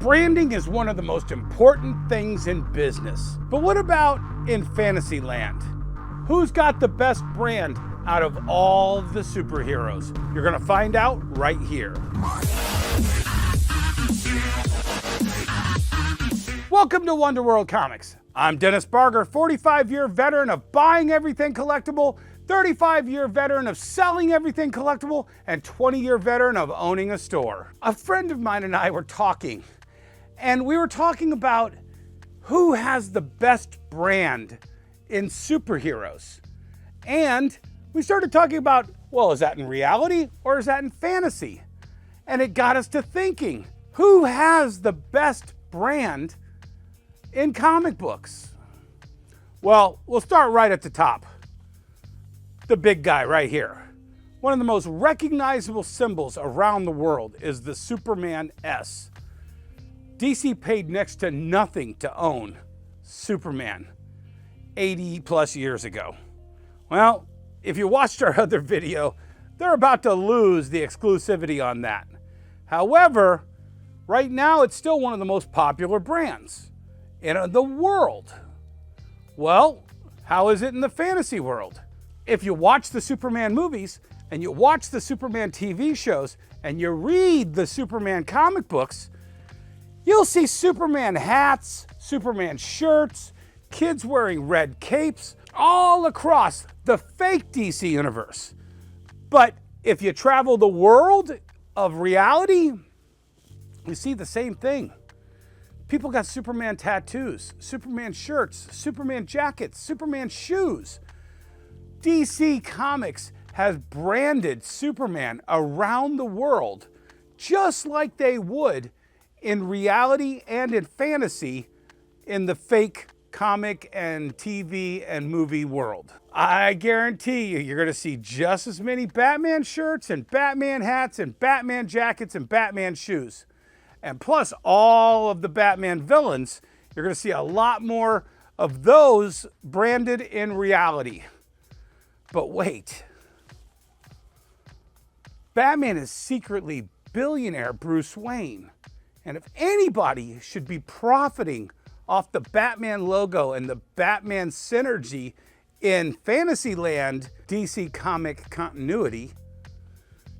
Branding is one of the most important things in business. But what about in fantasy land? Who's got the best brand out of all the superheroes? You're gonna find out right here. Welcome to Wonder World Comics. I'm Dennis Barger, 45-year veteran of buying everything collectible, 35-year veteran of selling everything collectible, and 20-year veteran of owning a store. A friend of mine and I were talking, and we were talking about who has the best brand in superheroes. And we started talking about, well, is that in reality or is that in fantasy? And it got us to thinking, who has the best brand in comic books? Well, we'll start right at the top. The big guy right here. One of the most recognizable symbols around the world is the Superman S. DC paid next to nothing to own Superman 80 plus years ago. Well, if you watched our other video, they're about to lose the exclusivity on that. However, right now it's still one of the most popular brands in the world. Well, how is it in the fantasy world? If you watch the Superman movies and you watch the Superman TV shows and you read the Superman comic books, you'll see Superman hats, Superman shirts, kids wearing red capes, all across the fake DC universe. But if you travel the world of reality, you see the same thing. People got Superman tattoos, Superman shirts, Superman jackets, Superman shoes. DC Comics has branded Superman around the world just like they would in reality and in fantasy in the fake comic and TV and movie world. I guarantee you, you're gonna see just as many Batman shirts and Batman hats and Batman jackets and Batman shoes. And plus all of the Batman villains, you're gonna see a lot more of those branded in reality. But wait, Batman is secretly billionaire Bruce Wayne. And if anybody should be profiting off the Batman logo and the Batman synergy in Fantasyland DC comic continuity,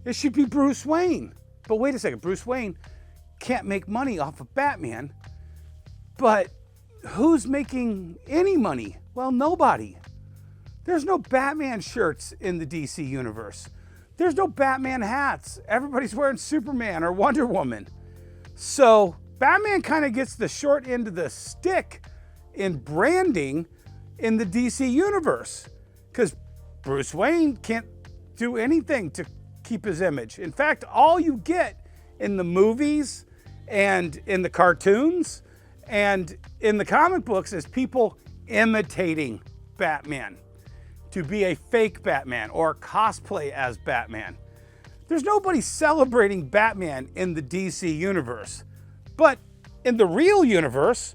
it should be Bruce Wayne. But wait a second, Bruce Wayne can't make money off of Batman, but who's making any money? Well, nobody. There's no Batman shirts in the DC universe. There's no Batman hats. Everybody's wearing Superman or Wonder Woman. So Batman kind of gets the short end of the stick in branding in the DC universe because Bruce Wayne can't do anything to keep his image. In fact, all you get in the movies and in the cartoons and in the comic books is people imitating Batman to be a fake Batman or cosplay as Batman. There's nobody celebrating Batman in the DC universe. But in the real universe,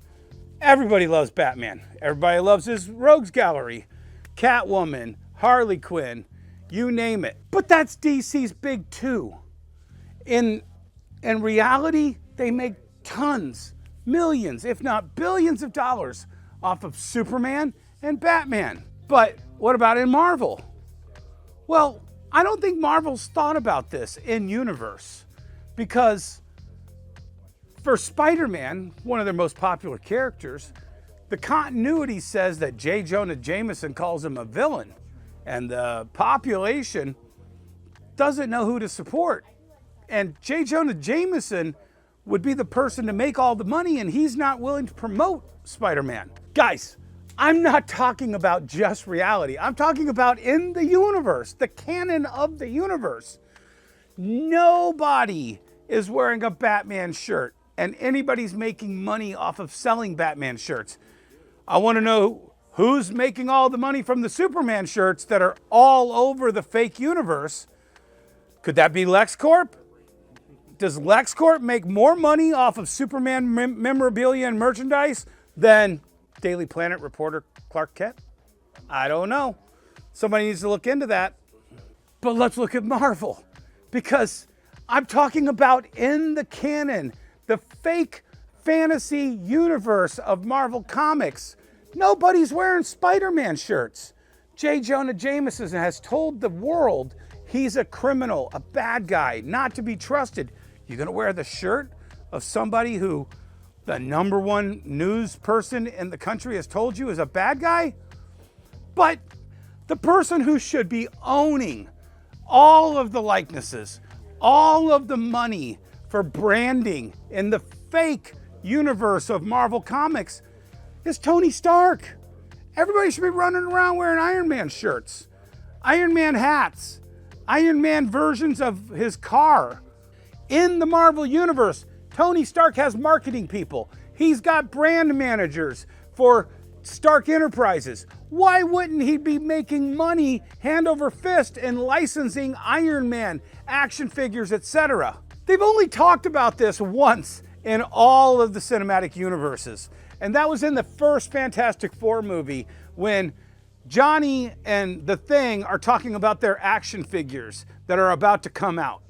everybody loves Batman. Everybody loves his rogues gallery, Catwoman, Harley Quinn, you name it. But that's DC's big two. In reality, they make tons, millions, if not billions of dollars off of Superman and Batman. But what about in Marvel? Well, I don't think Marvel's thought about this in universe because for Spider-Man, one of their most popular characters, the continuity says that J. Jonah Jameson calls him a villain and the population doesn't know who to support. And J. Jonah Jameson would be the person to make all the money and he's not willing to promote Spider-Man. Guys, I'm not talking about just reality. I'm talking about in the universe, the canon of the universe. Nobody is wearing a Batman shirt and anybody's making money off of selling Batman shirts. I want to know who's making all the money from the Superman shirts that are all over the fake universe. Could that be LexCorp? Does LexCorp make more money off of Superman memorabilia and merchandise than Daily Planet reporter Clark Kent? I don't know. Somebody needs to look into that. But let's look at Marvel because I'm talking about in the canon, the fake fantasy universe of Marvel Comics, nobody's wearing Spider-Man shirts. J. Jonah Jameson has told the world he's a criminal, a bad guy, not to be trusted. You gonna wear the shirt of somebody who the #1 news person in the country has told you is a bad guy? But the person who should be owning all of the likenesses, all of the money for branding in the fake universe of Marvel Comics is Tony Stark. Everybody should be running around wearing Iron Man shirts, Iron Man hats, Iron Man versions of his car. In the Marvel Universe, Tony Stark has marketing people. He's got brand managers for Stark Enterprises. Why wouldn't he be making money hand over fist and licensing Iron Man, action figures, etc.? They've only talked about this once in all of the cinematic universes, and that was in the first Fantastic Four movie when Johnny and the Thing are talking about their action figures that are about to come out.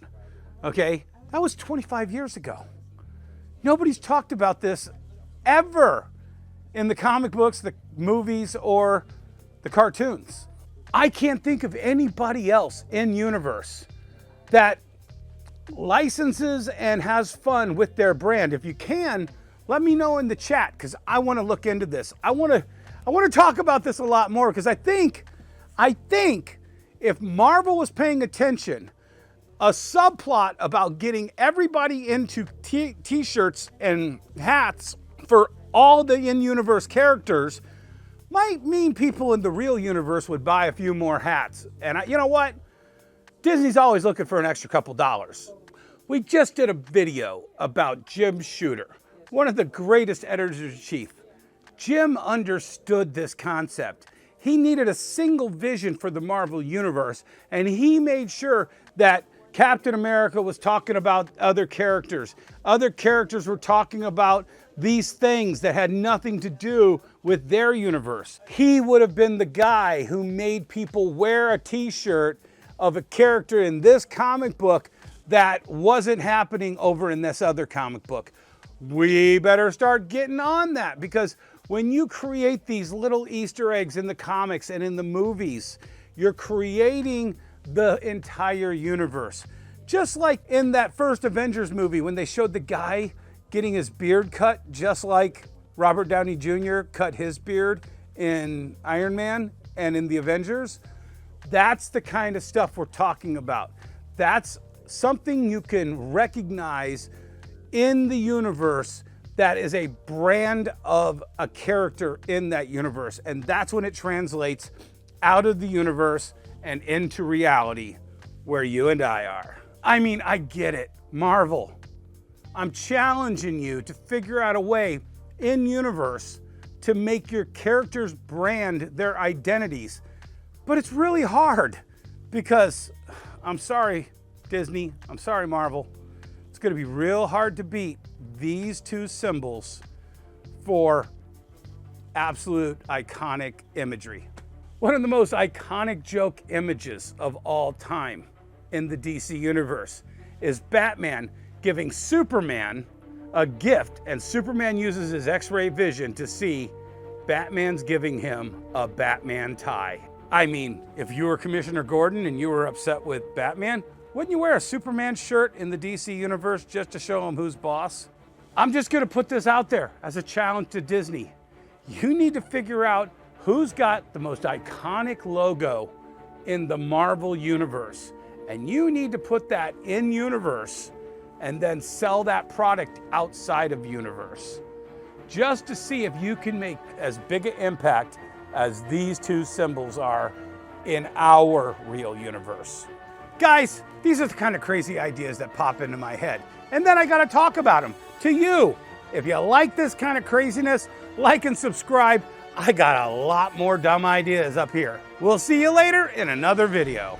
Okay, that was 25 years ago. Nobody's talked about this ever in the comic books, the movies, or the cartoons. I can't think of anybody else in universe that licenses and has fun with their brand. If you can, let me know in the chat, because I want to look into this. I want to talk about this a lot more, because I think if Marvel was paying attention, a subplot about getting everybody into t-shirts and hats for all the in-universe characters might mean people in the real universe would buy a few more hats. And you know what? Disney's always looking for an extra couple dollars. We just did a video about Jim Shooter, one of the greatest editors-in-chief. Jim understood this concept. He needed a single vision for the Marvel Universe, and he made sure that Captain America was talking about other characters. Other characters were talking about these things that had nothing to do with their universe. He would have been the guy who made people wear a t-shirt of a character in this comic book that wasn't happening over in this other comic book. We better start getting on that, because when you create these little Easter eggs in the comics and in the movies, you're creating the entire universe. Just like in that first Avengers movie when they showed the guy getting his beard cut just like Robert Downey Jr. cut his beard in Iron Man and in the Avengers. That's the kind of stuff we're talking about. That's something you can recognize in the universe that is a brand of a character in that universe. And that's when it translates out of the universe and into reality where you and I are. I mean, I get it, Marvel. I'm challenging you to figure out a way in universe to make your characters brand their identities. But it's really hard because, I'm sorry, Disney, I'm sorry, Marvel. It's gonna be real hard to beat these two symbols for absolute iconic imagery. One of the most iconic joke images of all time in the DC universe is Batman giving Superman a gift, and Superman uses his X-ray vision to see Batman's giving him a Batman tie. I mean, if you were Commissioner Gordon and you were upset with Batman, wouldn't you wear a Superman shirt in the DC universe just to show him who's boss? I'm just gonna put this out there as a challenge to Disney. You need to figure out who's got the most iconic logo in the Marvel universe, and you need to put that in universe and then sell that product outside of universe, just to see if you can make as big an impact as these two symbols are in our real universe. Guys, these are the kind of crazy ideas that pop into my head, and then I gotta talk about them to you. If you like this kind of craziness, like and subscribe. I got a lot more dumb ideas up here. We'll see you later in another video.